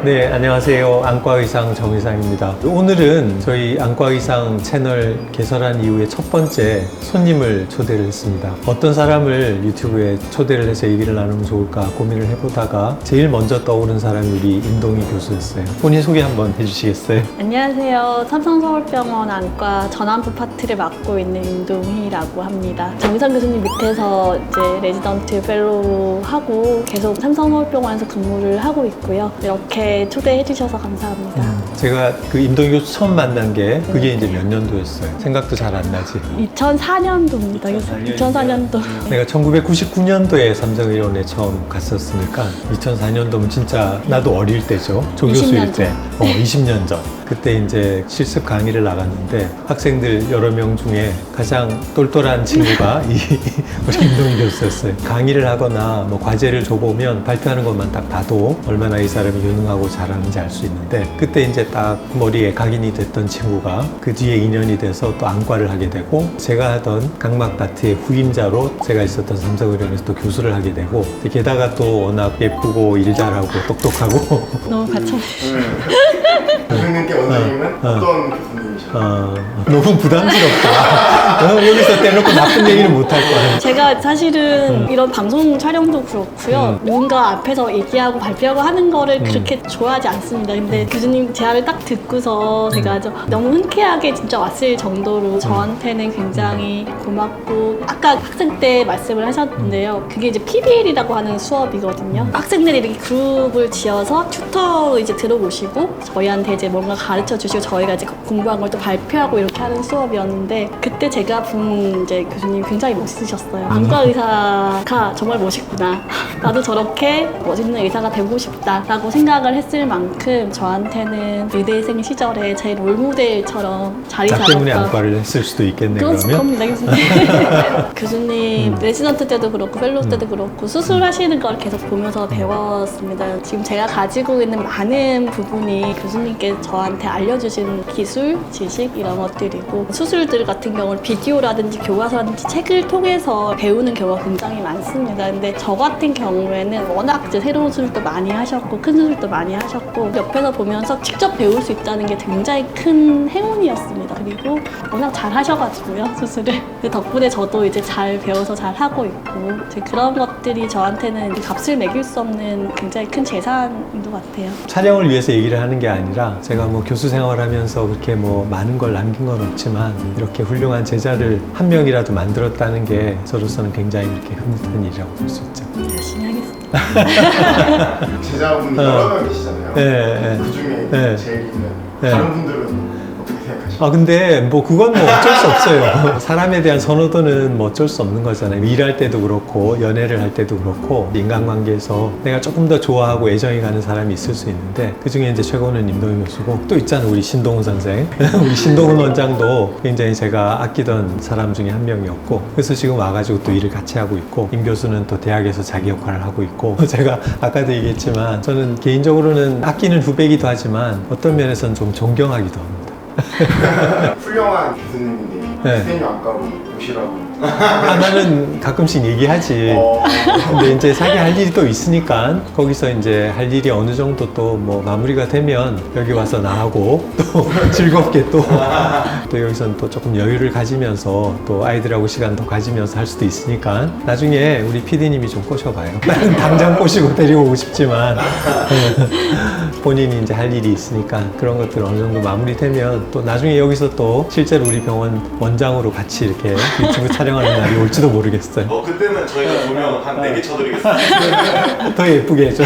네, 안녕하세요. 안과의상 정의상입니다. 오늘은 저희 안과의상 채널 개설한 이후에 첫 번째 손님을 초대를 했습니다. 어떤 사람을 유튜브에 초대를 해서 얘기를 나누면 좋을까 고민을 해보다가 제일 먼저 떠오른 사람이 우리 임동희 교수였어요. 본인 소개 한번 해주시겠어요? 안녕하세요. 삼성서울병원 안과 전환부 파트를 맡고 있는 임동희라고 합니다. 정의상 교수님 밑에서 이제 레지던트 펠로우 하고 계속 삼성서울병원에서 근무를 하고 있고요. 이렇게 초대해 주셔서 감사합니다. 제가 그 임동희 교수 처음 만난 게 그게 이제 몇 년도였어요? 생각도 잘 안 나지? 2004년도입니다. 2004년도. 내가 1999년도에 삼성의료원에 처음 갔었으니까 2004년도면 진짜 나도 어릴 때죠. 조교수일 20년 때. 20년 전. 그때 이제 실습 강의를 나갔는데 학생들 여러 명 중에 가장 똘똘한 친구가 우리 임동희 교수였어요. 강의를 하거나 뭐 과제를 줘보면 발표하는 것만 딱 봐도 얼마나 이 사람이 유능하고 잘하는지 알 수 있는데 그때 이제 딱 머리에 각인이 됐던 친구가 그 뒤에 인연이 돼서 또 안과를 하게 되고 제가 하던 각막 파트의 후임자로 제가 있었던 삼성의료원에서 또 교수를 하게 되고 게다가 또 워낙 예쁘고 일 잘하고 똑똑하고 너무 가차. 교수님께 원장님은 어떤 교수님이셨나요? 너무 부담스럽다. 여기서 떼놓고 나쁜 얘기는 못 할 거야. 제가 사실은 이런 방송 촬영도 그렇고요. 누군가 앞에서 얘기하고 발표하고 하는 거를 그렇게 좋아하지 않습니다. 근데 교수님 제안을 딱 듣고서 제가 너무 흔쾌하게 진짜 왔을 정도로 저한테는 굉장히 고맙고 아까 학생 때 말씀을 하셨는데요. 그게 이제 PBL이라고 하는 수업이거든요. 학생들이 이렇게 그룹을 지어서 튜터로 이제 들어오시고 저희한테 이제 뭔가 가르쳐 주시고 저희가 이제 공부한 걸 또 발표하고 이렇게 하는 수업이었는데 그때 제가 본 이제 교수님 굉장히 멋있으셨어요. 안과 의사가 정말 멋있구나. 나도 저렇게 멋있는 의사가 되고 싶다라고 생각을 했을 만큼 저한테는 의대생 시절에 제 롤모델처럼 자리 나 때문에 잡았던 안과를 했을 수도 있겠네 그렇지, 그러면. 그럼요, 교수님. 교수님 레지던트 때도 그렇고 펠로우 때도 그렇고 수술하시는 걸 계속 보면서 배웠습니다. 지금 제가 가지고 있는 많은 부분이 교수님께 저한테 알려주신 기술, 지식 이런 것들이고 수술들 같은 경우는 비디오라든지 교과서라든지 책을 통해서 배우는 경우가 굉장히 많습니다. 근데 저 같은 경우에는 워낙 이제 새로운 수술도 많이 하셨고 큰 수술도 많이 하셨고 옆에서 보면서 직접 배울 수 있다는 게 굉장히 큰 행운이었습니다. 그리고 워낙 잘 하셔가지고요, 수술을. 그 덕분에 저도 이제 잘 배워서 잘 하고 있고 이제 그런 것들이 저한테는 값을 매길 수 없는 굉장히 큰 재산인 것 같아요. 촬영을 위해서 얘기를 하는 게 아니라 제가 뭐 교수 생활하면서 그렇게 뭐 많은 걸 남긴 건 없지만 이렇게 훌륭한 제자를 한 명이라도 만들었다는 게 저로서는 굉장히 이렇게 흐뭇한 일이라고 볼 수 있죠. 열심히 하겠습니다. 제자분이 여러 명 계시잖아요. 네, 그 중에 네. 제일 있는 네. 다른 분들은 어떻게 생각하시나요? 근데 뭐 그건 뭐 어쩔 수 없어요. 사람에 대한 선호도는 뭐 어쩔 수 없는 거잖아요. 일할 때도 그렇고 연애를 할 때도 그렇고 인간관계에서 내가 조금 더 좋아하고 애정이 가는 사람이 있을 수 있는데 그중에 이제 최고는 임동희 교수고 또 있잖아요. 우리 신동훈 선생. 우리 신동훈 원장도 굉장히 제가 아끼던 사람 중에 한 명이었고 그래서 지금 와가지고 또 일을 같이 하고 있고 임 교수는 또 대학에서 자기 역할을 하고 있고 제가 아까도 얘기했지만 저는 개인적으로는 아끼는 후배이기도 하지만 어떤 면에서는 좀 존경하기도 합니다. 훌륭한 교수님인데 네. 선생님 안과로 오시라고. 나는 가끔씩 얘기하지. 근데 이제 자기 할 일이 또 있으니까 거기서 이제 할 일이 어느 정도 또 뭐 마무리가 되면 여기 와서 나하고 또 즐겁게 또 여기서는 또 조금 여유를 가지면서 또 아이들하고 시간 더 가지면서 할 수도 있으니까 나중에 우리 PD님이 좀 꼬셔봐요. 나는 당장 꼬시고 데리고 오고 싶지만 본인이 이제 할 일이 있으니까 그런 것들 어느 정도 마무리되면 또 나중에 여기서 또 실제로 우리 병원 원장으로 같이 이렇게 유튜브 촬영하는 날이 올지도 모르겠어요. 그때는 저희가 조명 한 4개 쳐드리겠습니다. 더 예쁘게 해줘.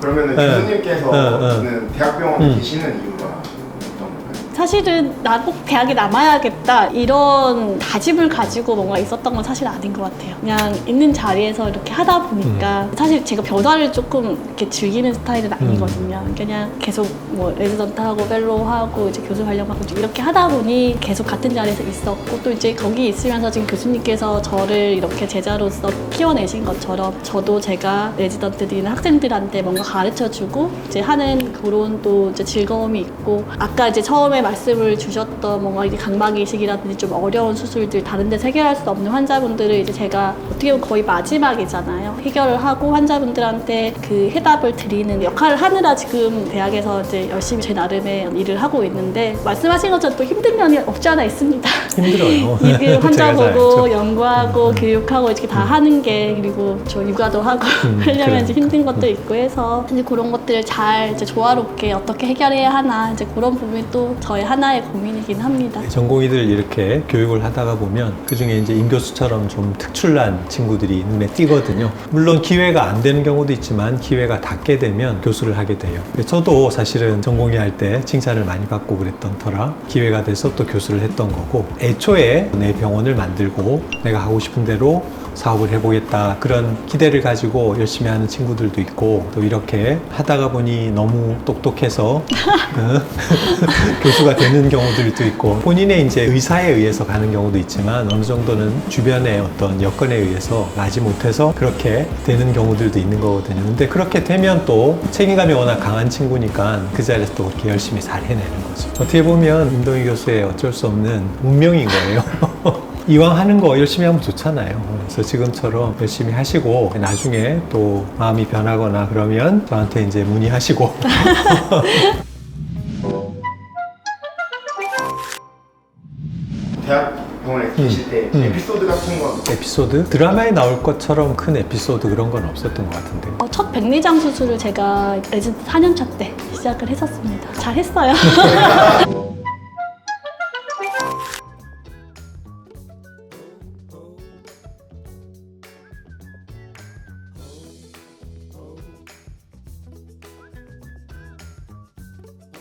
그러면은 네. 교수님께서는 대학병원에 계시는 이유가 어떤 걸까요? 사실은 나 꼭 대학에 남아야겠다 이런 다짐을 가지고 뭔가 있었던 건 사실 아닌 것 같아요. 그냥 있는 자리에서 이렇게 하다 보니까 사실 제가 변화를 조금 이렇게 즐기는 스타일은 아니거든요. 그냥 계속 뭐 레지던트하고 펠로우하고 이제 교수 관련하고 이렇게 하다 보니 계속 같은 자리에서 있었고 또 이제 거기 있으면서 지금 교수님께서 저를 이렇게 제자로서 키워내신 것처럼 저도 제가 레지던트들이나 학생들한테 뭔가 가르쳐주고 이제 하는 그런 또 이제 즐거움이 있고 아까 이제 처음에 말씀을 주셨던 뭔가 이제 각막 이식이라든지 좀 어려운 수술들 다른 데서 해결할 수 없는 환자분들을 이제 제가 어떻게 보면 거의 마지막이잖아요. 해결을 하고 환자분들한테 그 해답을 드리는 역할을 하느라 지금 대학에서 이제 열심히 제 나름의 일을 하고 있는데 말씀하신 것처럼 또 힘든 면이 없지 않아 있습니다. 힘들어요. 이그 환자 제가 잘 보고 알죠. 연구하고 교육하고 이렇게 다 하는 게 그리고 저 육아도 하고 하려면 이제 그러니까. 힘든 것도 있고 해서 이제 그런 것들을 잘 이제 조화롭게 어떻게 해결해야 하나 이제 그런 부분이 또 저의 하나의 고민이긴 합니다. 전공의들 이렇게 교육을 하다가 보면 그중에 이제 임 교수처럼 좀 특출난 친구들이 눈에 띄거든요. 물론 기회가 안 되는 경우도 있지만 기회가 닿게 되면 교수를 하게 돼요. 저도 사실은 전공의 할 때 칭찬을 많이 받고 그랬던 터라 기회가 돼서 또 교수를 했던 거고 애초에 내 병원을 만들고 내가 하고 싶은 대로 사업을 해보겠다 그런 기대를 가지고 열심히 하는 친구들도 있고 또 이렇게 하다가 보니 너무 똑똑해서 교수가 되는 경우들도 있고 본인의 이제 의사에 의해서 가는 경우도 있지만 어느 정도는 주변의 어떤 여건에 의해서 나지 못해서 그렇게 되는 경우들도 있는 거거든요. 근데 그렇게 되면 또 책임감이 워낙 강한 친구니까 그 자리에서 또 그렇게 열심히 잘 해내는 거죠. 어떻게 보면 임동희 교수의 어쩔 수 없는 운명인 거예요. 이왕 하는 거 열심히 하면 좋잖아요. 그래서 지금처럼 열심히 하시고 나중에 또 마음이 변하거나 그러면 저한테 이제 문의하시고 대학병원에 계실 때 에피소드 같은 건 에피소드? 드라마에 나올 것처럼 큰 에피소드 그런 건 없었던 것 같은데 첫 백내장 수술을 제가 레지던트 4년차 때 시작을 했었습니다. 잘 했어요.